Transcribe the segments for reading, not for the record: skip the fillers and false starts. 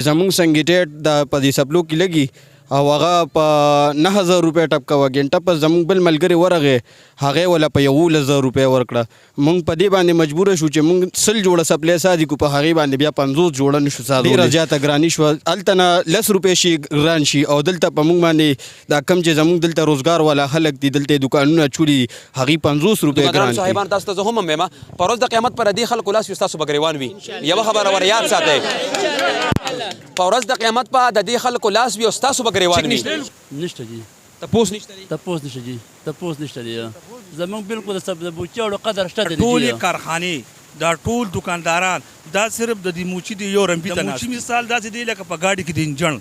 زمونږ سنګیټیټ د په دې سپلو کې لګي او هغه په 9000 روپۍ ټپکه وه ګنټه پس زمونږ بل ملګري ورغې هغې وله په 11000 روپۍ ورکړه. مونږ په دې باندې مجبوره شو چې مونږ 100 جوړه سپلی سادي کو په هغې باندې بیا 50 جوړه نشو ساتلی. ډېره زیاته ګراني شوه. هلته نه 10 روپۍ شي ګران شي او دلته په مونږ باندې دا کم چې زمونږ دلته روزګار والا خلک دي دلته دکانونه چولي هغې 50 روپۍ ګران دي. صاحبان تاسو ته زه هم وایم په ورځ د قیامت پر دې خلکو لاس وي ستاسو به ګریوان وي. یوه خبره ور یاد ساتئ په ورځ د قیامت په د دې خلکو لاس وي او ستاسو به ګریوان وي. نشته جی تپوس نشته دی تپوس نشته جی تپوس نشته دی زمونږ بالکل د بوچاړو قدر شته دی. ټولې کارخانې دا ټول دکانداران دا صرف د دې موچي دی یو رمبي ته موچي مثال داسې دی لکه په ګاډي کې د انجن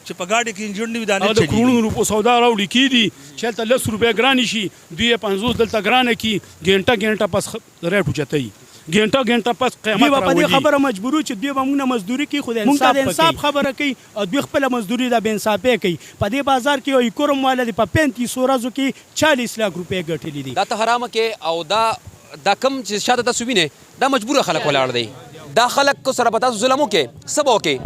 چې په ګاډي کې انجن نه وي دا نه چلېږي. د کروڑونو روپو سودا راوړي کېدي چې هلته 10 روپۍ ګرانې شي دوی یې 50 دلته ګرانه کړي ګنټه پس ریټ اوچتوي ګنټه پس قیامت راولي. په دې خبره مجبورو چې دوی به موږ نه مزدوري کوي خو د انصاف خبره کوي او دوی خپله مزدوري د بېانصافۍ کوي. په دې بازار کې یو کوروم والا دی په 35 ورځو کې 40 لک روپۍ ګټلي دي. دا ته حرامه کې او دا کم چې شاته تاسو وینئ دا مجبوره خلک ولاړ دی. دا خلک کو سره به تاسو ظلم وکړي څه به وکړي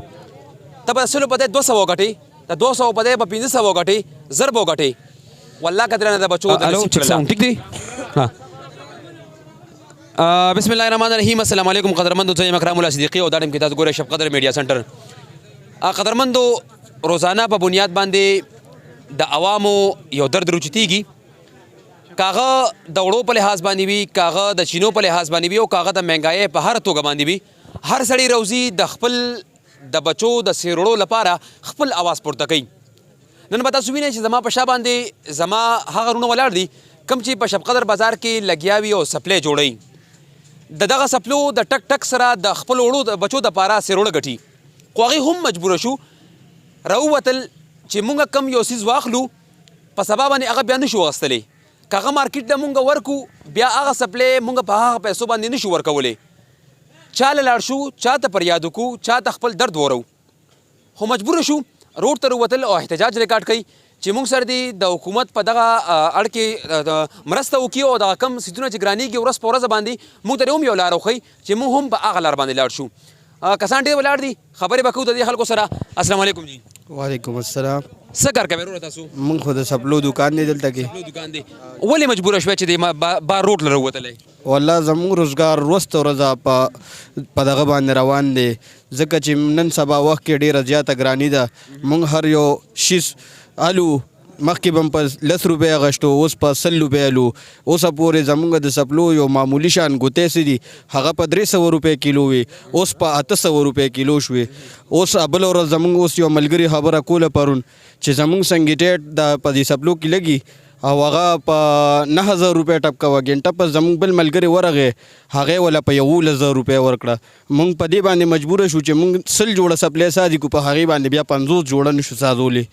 ته به سلو په دی 200 وګټئ د 200 په دی به 500 وګټئ زر به وګټئ والله که درنه د بچو ټیک دی. بسم الله الرحمن الرحیم. السلام علیکم قدرمندو. زه یم اکرم الله صدیقي او دا ټیم کې تاسو ګورئ شب قدر میډیا سنټر. قدرمندو روزانه په بنیاد باندې د عوامو یو درد روچتیږي کاغه د وړو په لحاظ باندې وي کاغه د چینو په لحاظ باندې وي او کاغه د مهنګایۍ په هر توګه باندې وي. هر سړی روزي د خپل د بچو د سیرړو لپاره خپل اواز پورته کوي. نن به تاسو وینئ چې زما په شا باندې زما هغه وروڼه ولاړ دي کوم چې په شب قدر بازار کې لګیا وي او سپلی جوړوي. د دغه سپلو د ټک ټک سره د خپل وړو د بچو دپاره سیروړه ګټي خو هغې هم مجبوره شو راووتل چې مونږ کم یو څیز واخلو په سبا باندې هغه بیا نشو اخیستلی که هغه مارکیټ ته مونږ ورکو بیا هغه سپلی مونږ په هغه پیسو باندې نشو ورکولی. چا له لاړ شو چا ته فریاد وکړو چا ته خپل درد ورو خو مجبوره شو روډ ته ووتل او احتجاج ریکارډ کوي چې موږ سره دی د حکومت په دغه اړ کې مرسته وکړي او دغه کم سیزونه چې ګرانېږي ورځ په ورځ باندې موږ ته هم یو لاره وښیي چې موږ هم په هغه لار باندې لاړ شو. کسان ډېر ولاړ دي خبرې به کوو د دې خلکو سره. السلام علیکم جی. وعلیکم السلام. څه کار کوئ وروره تاسو؟ مونږ خو د سپلو دکان دی دلته کې. سپلو دکان دی. ولې مجبوره شوې چې د بار روډ له راووتلی؟ والله زموږ روزګار ورځ ته ورځه په دغه باندې روان دی ځکه چې نن سبا وخت کې ډېره زیاته ګراني ده. مونږ هر یو شیز الو مخکې به په 10 روپۍ اخیستو اوس په 100 روپۍ الو. اوسه پورې زمونږ د سپلو یو معمولي شان ګوتې څه دي هغه په 300 روپۍ کیلو وي اوس په 800 روپۍ کیلو شوې. اوس بله ورځ زمونږ اوس یو ملګري خبره کوله پرون چې زمونږ سنګیټیټ د په دې سپلو کې لګي او هغه په 9000 روپۍ ټپکه وه ګنټه پس زمونږ بل ملګري ورغې هغې وله په 11000 روپۍ ورکړه. مونږ په دې باندې مجبوره شو چې مونږ 100 جوړه سپلی سادي کو په هغې باندې بیا 50 جوړه نشو ساتلی.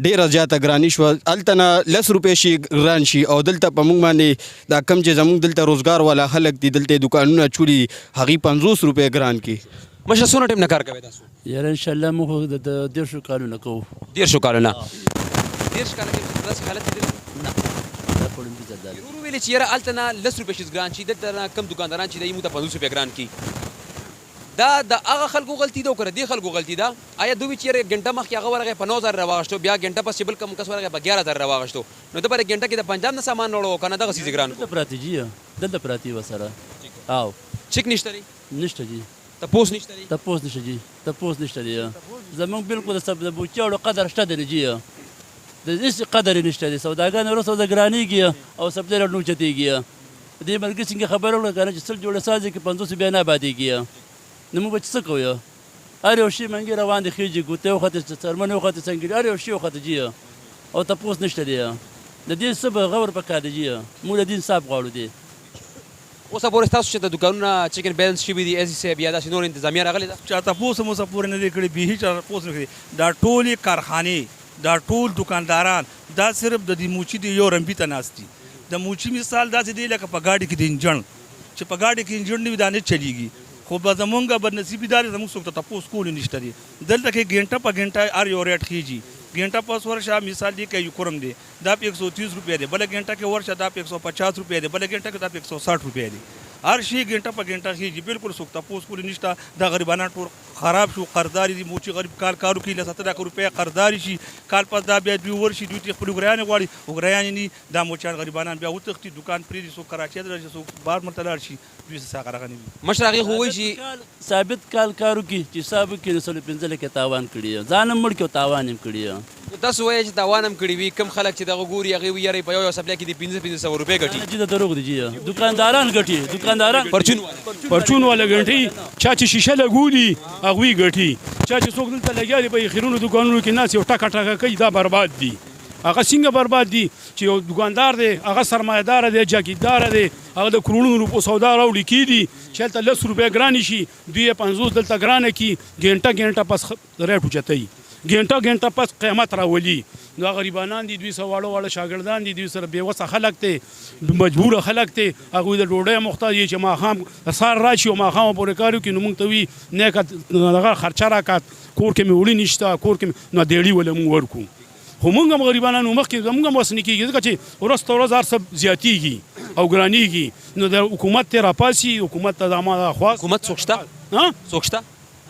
ډېره زیاته ګراني شوه. هلته نه 10 روپۍ شي ګران شي او دلته په مونږ باندې دا کم چې زمونږ دلته روزګار والا خلک دي دلته دکانونه چولي هغې 50 روپۍ ګران کړي. مشره څونه ټیم نه کار کوئ تاسو؟ یاره انشاءالله موږ د 10 کالونه کوو. 10 کالونه 10 کاله کې داسې حالت لیدلی دا پړم دي زردال ورو ویلې چې یاره هلته نه 10 روپۍ شي ګران شي دلته نه کم دکانداران چې دی موږ ته 50 روپۍ ګران کړي. دا د هغه خلکو غلطي ده او که د دې خلکو غلطي ده؟ آیا دوی چې یاره ګنټه مخکې هغه ورغی په 9000 راواغېشتو بیا ګنټه پس چې بل کم کس ورغی په 11000 راواغېشتو نو ده به ګنټه کې د پنجاب نه سامان راوړو که نه دغه څیز ګران دلته پراته جي دلته پراته یې ورسره او چک نشته دی نشته جي تپوس نشته دی تپوس نشته جي تپوس نشته دی زمونږ بالکل د بوچاړو قدر شته دی جي د هېڅ قدر یې نشته دی. سوداګان وروسته سودا ګرانېږي او سپلی راډ اوچتېږي. دې ملګري څنګه خبره وکړه که نه چې 100 جوړه سازي کې 50 بیا نه ابادېږي نو موږ به چې څه کوو؟ هر یو شي منګي روان دی خېجي ګوتې وختې څرمنې وختې سنګري هر یو شي وختې جي او تپوس نشته دی. د دې څه به غور پکار دی جي موږ د دې انصاف غواړو دی. اوسه پورې ستاسو چې د دوکانونه چیکن بیلنس شوي دي ایسي صاحب یا داسې نور انتظامیه راغلې ده؟ چا تپوس هم اوسه پورې نه دی کړی بیخي چا تپوس نه کړي. دا ټولې کارخانې دا ټول دکانداران دا صرف د دې موچي دی یو رمبي ته ناست دي. د موچي مثال داسې دی لکه په ګاډي کې د انجن چې په ګاډي کې انجن نه وي دا نه چلېږي. خو به زمونږ بدنصیبي دا دی زموږ څوک ته تپوس کول نشته دی. دلته کې ګنټه په ګنټه هر یو ریټ خېږي. ګنټه پس ورشه مثال دی که یو کوروم دی دا په 130 روپۍ دی بله ګنټه کې ورشه دا په 150 روپۍ دی بله ګنټه کې دا په 160 روپۍ دی. هر شي ګنټه په ګنټه خېږي بالکل څوک تپوس کولی نشته دا غریبانان ټول خراب شو قرضداري دي موچي غریب کارو کوي له 70 لک روپۍ قرضداري شي کال پس دا بیا دوی ورشي دوی خپل وګړیان غواړي وګړیان نه دا موچان غریبانان بیا وتښتي دکان پرېږدي څوک کراچۍ ته راشي څوک بار مرته لاړ شي دوی څه هغه رغني مشر هغې خو وایي چې ثابت کال کارو کې چې حساب کې 115 لکه تاوان کړی ځان هم مړ کې تاوان هم کړی تاسو وایئ چې تاوان هم کړي وي کم خلک چې دغه ګوري هغې وایي یاره په یو سپلای کې د 1500 روپۍ ګټي جی دا دروغ دی جی دکانداران ګټي دکانداران پرچون والا ګټي چا چې شیشه لګولي هغوی ګټي چا چې څوک دلته لګیا دي په خیرونو دکانونو کې ناست یو ټکه ټکه کوي دا برباد دي هغه څنګه برباد دي چې یو دکاندار دی هغه سرمایه‌دار دی جاګیردار دی هغه د کروڑونو روپو سودا راوړي کیدي چې هلته 10 روپۍ ګرانې شي دوی 50 دلته ګرانه کي ګنټه پس ریټ اوچتوي ګنټه پس قیمت راولي نو غریبانان دي دوی سره واړه شاګردان دي دوی سره بېوسه خلک دی مجبور خلک دی هغوی د ډوډۍ محتاج دي چې ماښام سهار راشي او ماښام پورې کار وکړي نو موږ ته وي نیکه دغه خرچه راکات کور کې مې وړي نشته کور کې نو دیړي وله موږ ورکو خو موږ هم غریبانانو مخکې زموږ هم وس نه کېږي ځکه چې ورځ په ورځ هر څه زیاتېږي او ګرانېږي نو د حکومت ته راپاسي حکومت ته زما خوا حکومت څوک شته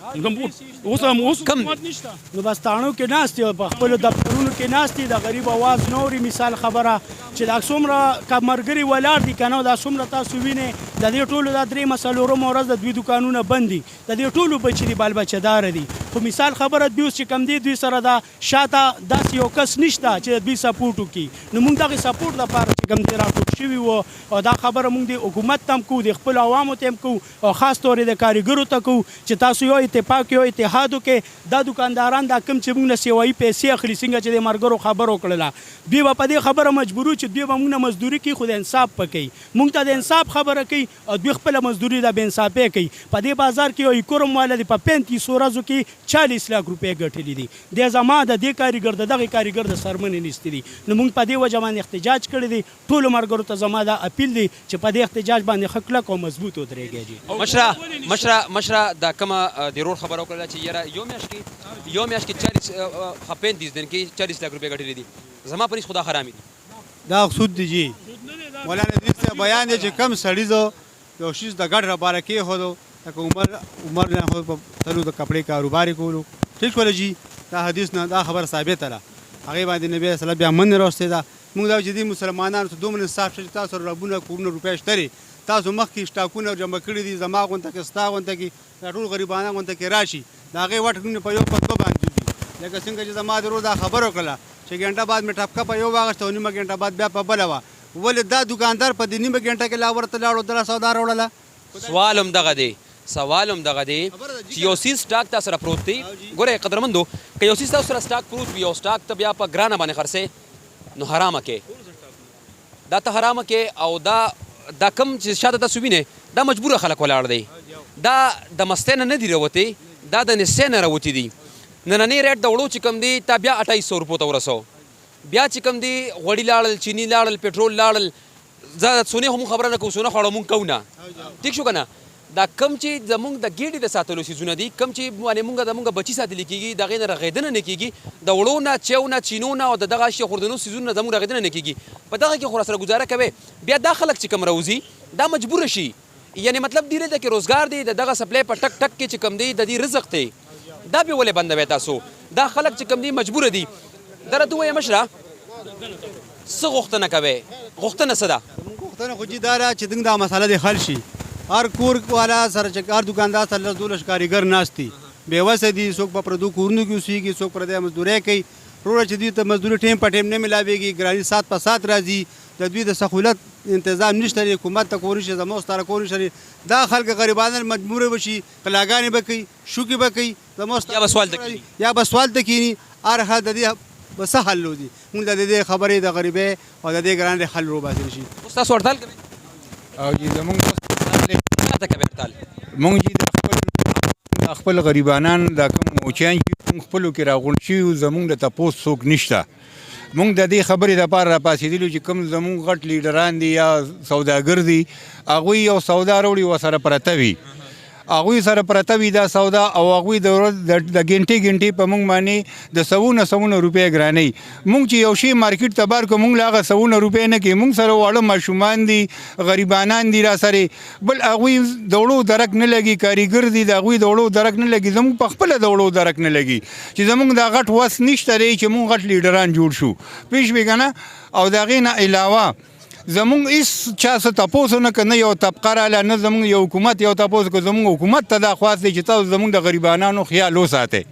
اوس کم نو بس تاڼو کې ناست یو په خپلو دفترونو کې ناست دي د غریب اواز نوري مثال خبره چې دا څومره ملګري ولاړ دي که نه دا څومره تاسو وینئ د دې ټولو دا 3 څلورمه ورځ د دوی دکانونه بند دي د دې ټولو بچي دي بال بچهداره دي خو مثال خبره دوی اوس چې کم دي دوی سره دا شاته داسې یو کس نشته چې دوی سپورټ وکړي نو موږ دغې سپورټ لپاره چې کم دی راټول شوي وو او دا خبره موږ د حکومت ته هم کوو د خپلو عوامو ته هم کوو او خاص طور د کارګرو ته کوو چې تاسو یو اتفاق یو اتحاد وکړئ دا دکانداران دا کم چې موږ نه سیوایي پیسې اخلي څنګه چې د ملګرو خبر وکړله دوی به په دې خبره مجبور وو چې دوی به موږ نه مزدوري کوي خو د انصاف په کوي موږ ته د انصاف خبره کوي او دوی خپله مزدوري د بېانصافۍ کوي په دې بازار کې یو ایکورم والا دی په 35 ورځو کې 40 لک روپۍ ګټلي دي دی زما د دې کارګر د دغې کارګر د سرمنې نیستي دي نو موږ په دې وجه باندې احتجاج کړی دی ټولو ملګرو ته زما دا اپیل دی چې په دې احتجاج باندې ښه کلک او مضبوط ودرېږئ جي مشره دا کومه د رور خبره وکړله چې یاره یو میاشت کې 35 دن کې 40 لک روپۍ ګټلي دي زما پریس خدا حرامي دي دا سود دی جی مولانا دې څه بیان دی چې کم سړي زو یو شیز د ګډ لپاره کېښودو لکه عمر نه خو په تلو د کپړې کاروبار کولو ټیک شول جی دا حدیث نه دا خبر ثابته ده هغې باندې نبي صلی الله بیا من راوستې ده موږ دا چې دې مسلمانانو ته دومره انصاف شته چې تاسو ربونه کورونه روپۍ شته دي تاسو مخکې سټاکونه جمع کړي دي زما غونته کې ستا غونته کې دا ټول غریبانان غونته کې راشي د هغې وټ په یو په دوه باندې دي لکه څنګه چې زما د دا خبر وکړله چې ګنټه بعد مې ټپکه په یو واغسته او نیمه ګنټه بعد بیا په بله وه ولې دا دکاندار په دې نیمه ګنټه کې لا ورته لاړو دله سودا راوړله سوال هم دغه دی چې یو سیز سټاک تا سره پروت دی ګوره قدرمندو که یو سیز تاسو سره سټاک پروت وي او سټاک ته بیا په ګرانه باندې خرڅې نو حرامه کې دا ته حرامه کې او دا کم چې شاته تاسو وینئ دا مجبوره خلک ولاړ دی دا د مستۍ نه دي راوتې دا د نسۍ نه راوتي دي نننی ریټ د وړو چې کم دی تا بیا 2800 روپو ته ورسو بیا چې کم دی غوړي لاړل چینی لاړل پټرول لاړل زه سونې هم خبره نه کوم سونه خوړو مونږ کوو نه ټیک شو که نه دا کم چې زمونږ د ګېډې د ساتلو څیزونه دي کم چې مونږ بچي ساتلی کېږي د هغې نه رغېدنه نه کېږي د وړو نه چیو نه چینو نه او د دغه شي خوردنو څیزونو نه زمونږ رغېدنه نه کېږي په دغه کې خو راسره ګزاره کوې بیا دا خلک چې کم راوځي دا مجبوره شي یعنی مطلب دی ده کې روزګار دی د دغه سپلای په ټک ټک کې چې کم دی د دې رزق دی دا به ولې بندوي تاسو دا خلک چې کم دی مجبوره دي دا راته ووایه مشره څه غوښتنه کوې غوښتنه څه ده غوښتنه خو جي دا ده چې دنګ دا مسله دې حل شي هر کور والا سره چې هر دکاندار سره 10-12 کارګر ناست دي بېوسه دي څوک په پردو کورونو کې اوسېږي څوک پردی مزدورۍ کوي وروڼه چې دوی ته مزدوري ټیم په ټیم نه ملاوېږي ګراني سات په سات راځي د دوی د سهولت انتظام نشته دی حکومت ته کولی شي زموږ ستاره کولی شي دا خلک غریبانان مجبوره به شي قلاګانې به کوي شوکې به کوي زموږ یا به سوال ته کښېني هر حال د دې به څه حل وځي موږ د دې خبرې د غریبۍ او د دې ګرانې حل روباسلی شي تاسو هړتال کوئ او جی زمونږ مونږ جی د خپل غریبانان دا کوم موچیان چې مونږ خپلو کې راغونډ شوي یو زمونږ د تپوس څوک نشته مونږ د دې خبرې دپاره راپاڅېدلو چې کوم زمونږ غټ لیډران دي یا سوداګر دي هغوی یو سودا راوړي ورسره پرته وي هغوی سره پرته وي دا سودا او هغوی د ورځ د ګنټې په موږ باندې د سوونه روپۍ ګرانوي. موږ چې یو شی مارکیټ ته بار کړو موږ له هغه سوونه روپۍ نه کوي. موږ سره واړه ماشومان دي، غریبانان دي را سره، بل هغوی د وړو درک نه لګي، کاریګر دي، د هغوی د وړو درک نه لګي. زموږ په خپله د وړو درک نه لګي چې زموږ دا غټ وس نشته دی چې موږ غټ لیډران جوړ شو. پوه شوې که نه؟ او د هغې نه علاوه زمونږ هیڅ چا څه تپوس نه که نه یو طبقه راله، نه زمونږ یو حکومت یو تپوس که زمونږ حکومت ته دا خواست دی چې تاسو زمونږ د غریبانانو خیال وساتئ.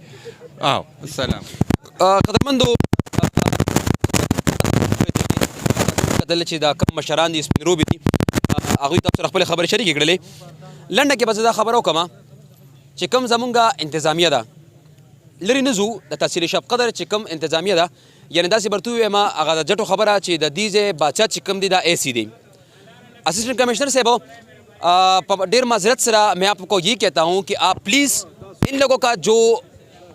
السلام. قدرمندو کتل چې دا کم مشران دي سپین روبي دي هغوی تاسو سره خپلې خبرې شریکې کړلې. لنډه کې به زه دا خبره وکړم چې کوم زمونږ انتظامیه ده لرې نه ځو د تحصیل شب قدر چې کوم انتظامیه ده، یعنی داسې برته ووایم هغه د جټو خبره چې د دې ځای باچا چې کوم دی دا اے سی دی. اسسٹنٹ کمشنر صاحب ډیر معذرت سره میں آپ کو یہ کہتا ہوں کہ آپ پلیز ان لوگوں کا جو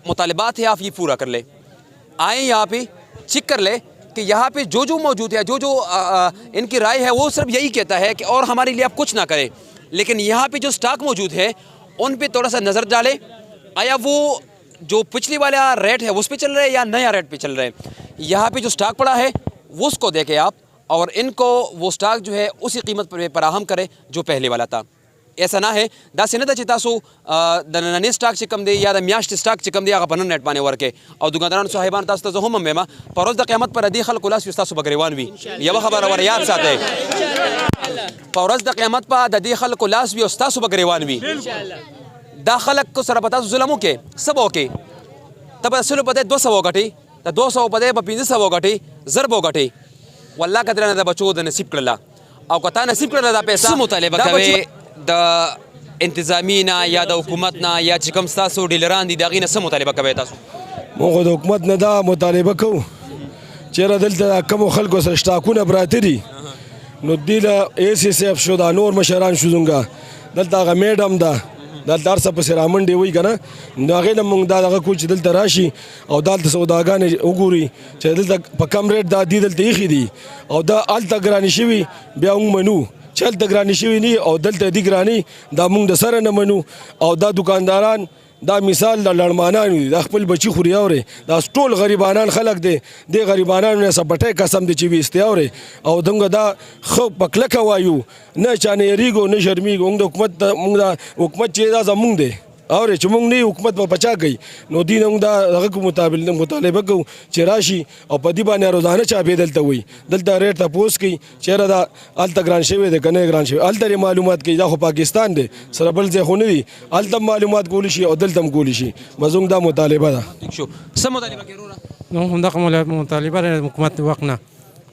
مطالبات ہے آپ یہ پورا کر لیں. آئیں یہاں پہ چیک کر لیں کہ یہاں پہ جو موجود ہے، جو ان کی رائے ہے وہ صرف یہی کہتا ہے کہ اور ہمارے لیے آپ کچھ نہ کریں، لیکن یہاں پہ جو سٹاک موجود ہے ان پہ تھوڑا سا نظر ڈالیں. آیا وہ جو پچھلی والا ریٹ ہے اس پہ چل رہے ہیں یا نیا ریٹ پہ چل رہے ہیں؟ یہاں پہ جو سٹاک پڑا ہے وہ اس کو دیکھیں آپ، اور ان کو وہ سٹاک جو ہے اسی قیمت پر فراہم کریں جو پہلے والا تھا. ایسا نہ ہے داسې نه ده چې تاسو د نننې سټاک چې کوم دی یا د میاشتې سټاک چې کوم دی هغه په نن نیټ باندې ورکړئ. او دکاندارانو صاحبانو تاسو ته زه هم وایم په ورځ د قیامت پر دې خلکو لاس وي ستاسو به ګریوان وي. یوه خبره ور یاد ساتئ، په ورځ د قیامت په د دې خلکو لاس وي او ستاسو به ګریوان وي. دا خلک کو سره به تاسو ظلم وکړي، څه به وکړي؟ ته به سلو په دی 200 وګټئ، د 200 په دی به 500 وګټئ، زر به وګټئ. والله که درنه د بچو د نصیب کړله او که تا نصیب کړله دا پیسه. څه مطالبه کوئ د انتظامی نه یا د حکومت نه یا چې کوم ستاسو ډیلران دي د هغې نه څه مطالبه کوئ تاسو؟ موږ خو د حکومت نه دا مطالبه کوو چېرې دلته کومو خلکو سره سټاکونه پراته دي نو دوی له اے سی صاحب شو، دا نور مشران شو، زموږ دلته هغه میډم ده دلته هر څه پسې رامنډې وایي که نه، نو هغې نه موږ دا دغه کوو چې دلته راشي او دلته سوداګانې وګوري چې دلته په کم ریټ دا دي دلته ایښي دي او دا هلته ګرانې شوي بیا موږ منو چې هلته ګرانې شوي نه او دلته دي ګرانې دا موږ د سره نه منو. او دا دکانداران دا مثال د لړمانانو دي، دا خپل بچي خوري اورې، دا ټول غریبانان خلک دی، دې غریبانانو نه سپټی قسم دی چې ویستې اورې او دنګه دا ښه په کلکه وایو، نه چا نه یېرېږو نه شرمېږو. موږ د حکومت موږ دا حکومت چې دا زموږ دی اورې چې موږ نه یو حکومت په پچا کوي نو دوی نه موږ دا هغه کو مطالبه کوو چې راشي او په دې باندې روزانه چاپې دلته وایي، دلته ریټ تپوس کوي چېرې دا هلته ګران شوی دی که نه ګران شوی، هلته یې معلومات کوي. دا خو پاکستان دی سره بل ځای خو نه دي، هلته هم معلومات کولی شي او دلته هم کولی شي. زموږ دا مطالبه ده. څه مطالبه کوي وروره؟ همدغه مطالبه ده حکومت د وخت نه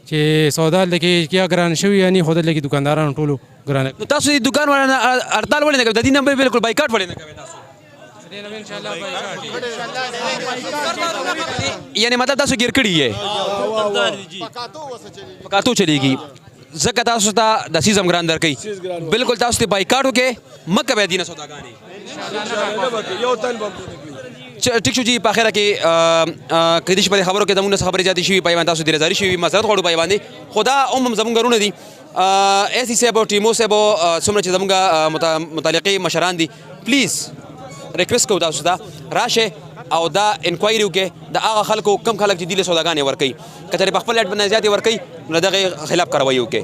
چې سودا لکه کیا ګران شوي یا نه خو دلته کې دکاندارانو ټولو ګرانه. نو تاسو دې دکان والا نه هړتال ولې نه کوئ؟ د دې نه بالکل بایکاټ ولې نه کوئ تاسو؟ یعنی مطلب تاسو ګیر کړي یې پکاتو چلیږي ځکه تاسو ته د سیز هم ګران درکوي، بالکل تاسو ته بایکاټ وکړئ مه کوئ دې نه سوداګانې. ټیک شو جی په اخره کې کدی شي په خبرو کې زموږ نه خبرې زیاتې شوي پای باندې تاسو ډېرې زاري شوي معذرت غواړو پای باندې، خو دا هم زموږ غرونه دي. ایسي صاحب او ټیمو صاحب څومره چې زموږ متعلقې مشران دي پلیز ریکویسټ کوو تاسو ته راشه او دا انکوایري وکړئ د هغه خلکو کم خلک چې دې له سوداګانې ورکوي، که چېرې په خپل لټ باندې زیاتې ورکوي نو د هغې خلاف کاروایي وکړئ.